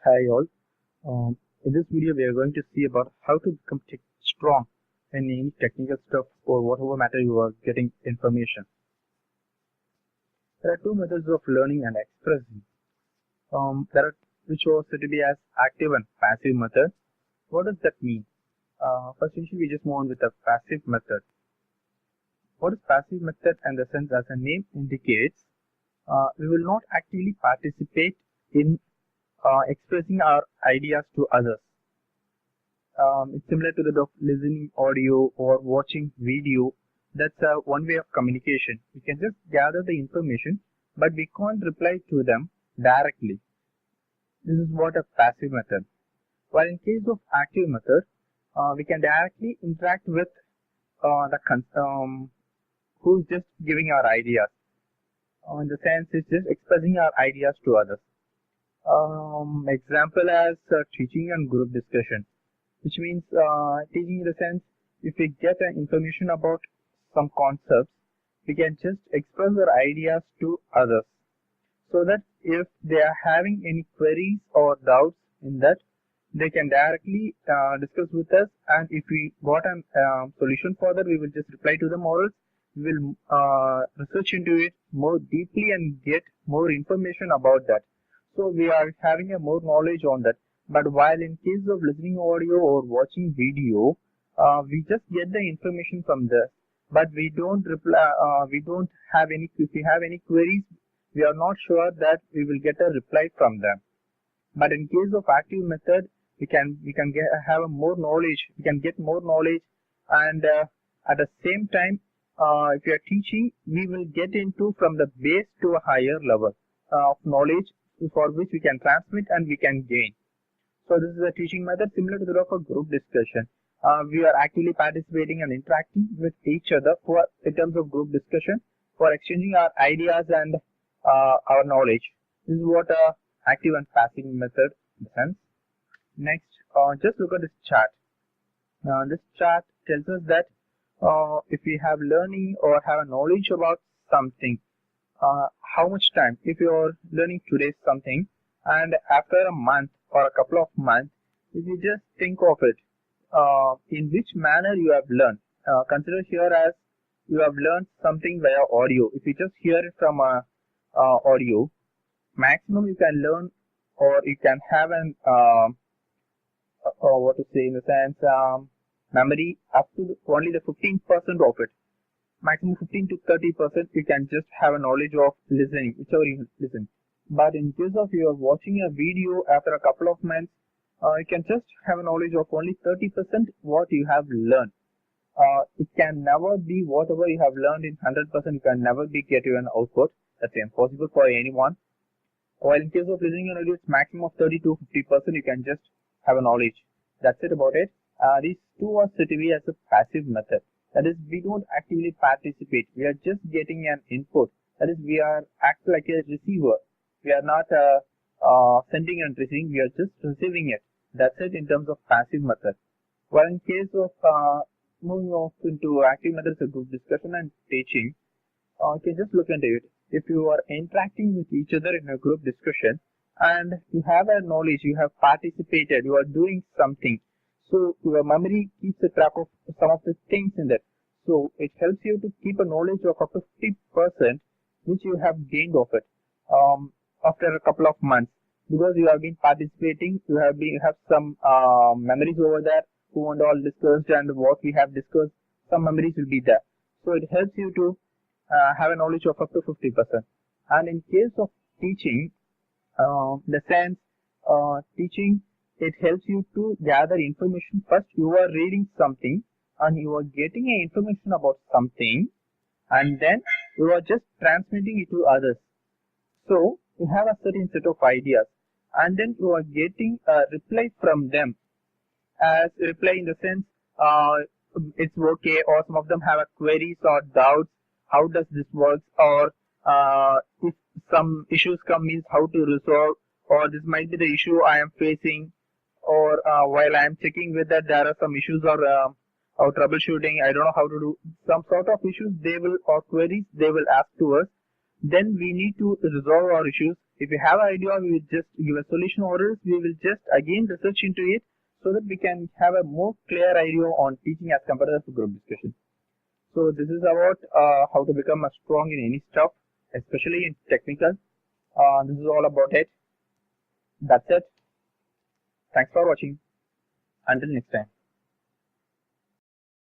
Hi all. In this video, we are going to see about how to become strong in any technical stuff or whatever matter you are getting information. There are two methods of learning and expressing. There are which are said to be as active and passive method. What does that mean? First, initially, we just move on with the passive method. What is passive method? In the sense, as the name indicates, we will not actively participate in expressing our ideas to others. It's similar to the listening audio or watching video. That's one way of communication. We can just gather the information, but we can't reply to them directly. This is what a passive method. While in case of active method, we can directly interact with who's just giving our ideas. In the sense, it's just expressing our ideas to others. Example as teaching and group discussion, which means teaching in the sense, if we get information about some concepts, we can just express our ideas to others, so that if they are having any queries or doubts in that, they can directly discuss with us, and if we got a solution for that, we will just reply to them, or else we will research into it more deeply and get more information about that. So we are having a more knowledge on that. But while in case of listening audio or watching video, we just get the information from there, but we don't reply. We don't have any. If we have any queries, we are not sure that we will get a reply from them. But in case of active method, we can have a more knowledge. We can get more knowledge, and at the same time, if we are teaching, we will get into from the base to a higher level of knowledge, for which we can transmit and we can gain. So this is a teaching method similar to that of a group discussion. We are actively participating and interacting with each other in terms of group discussion, for exchanging our ideas and our knowledge. This is what a active and passive method sense. Next, just look at this chart. This chart tells us that if we have learning or have a knowledge about something, how much time, if you are learning today something, and after a month or a couple of months, if you just think of it, in which manner you have learned. Consider here as you have learned something via audio. If you just hear it from audio, maximum you can learn, or you can have an what to say, in the sense, memory up to only the 15% of it. Maximum 15 to 30% you can just have a knowledge of listening, whichever you listen. But in case of you are watching a video after a couple of months, you can just have a knowledge of only 30% what you have learned. It can never be whatever you have learned in 100%. You can never be get you an output. That's impossible for anyone. While in case of listening and audio, it's maximum of 30 to 50% you can just have a knowledge. That's it about it. These two are said to be as a passive method. That is, we don't actively participate. We are just getting an input. That is, we are act like a receiver. We are not sending and receiving. We are just receiving it. That's it in terms of passive method. While in case of moving off into active methods of group discussion and teaching, you can just look into it. If you are interacting with each other in a group discussion and you have a knowledge, you have participated, you are doing something, so your memory keeps a track of some of the things in that. So it helps you to keep a knowledge of up to 50% which you have gained of it after a couple of months, because you have been participating. You have some memories over there, who and all discussed and what we have discussed. Some memories will be there. So it helps you to have a knowledge of up to 50%. And in case of teaching, the sense teaching, it helps you to gather information. First, you are reading something and you are getting information about something, and then you are just transmitting it to others. So you have a certain set of ideas, and then you are getting a reply from them. As reply in the sense, it's okay, or some of them have a queries or doubts. How does this work? Or if some issues come, means how to resolve, or this might be the issue I am facing, or while I am checking with that there are some issues or troubleshooting, I don't know how to do some sort of issues, they will, or queries they will ask to us. Then we need to resolve our issues. If you have an idea, we will just give a solution, or else we will just again research into it so that we can have a more clear idea on teaching as compared to group discussion. So this is about how to become a strong in any stuff, especially in technical. This is all about it. That's it. Thanks for watching. Until next time.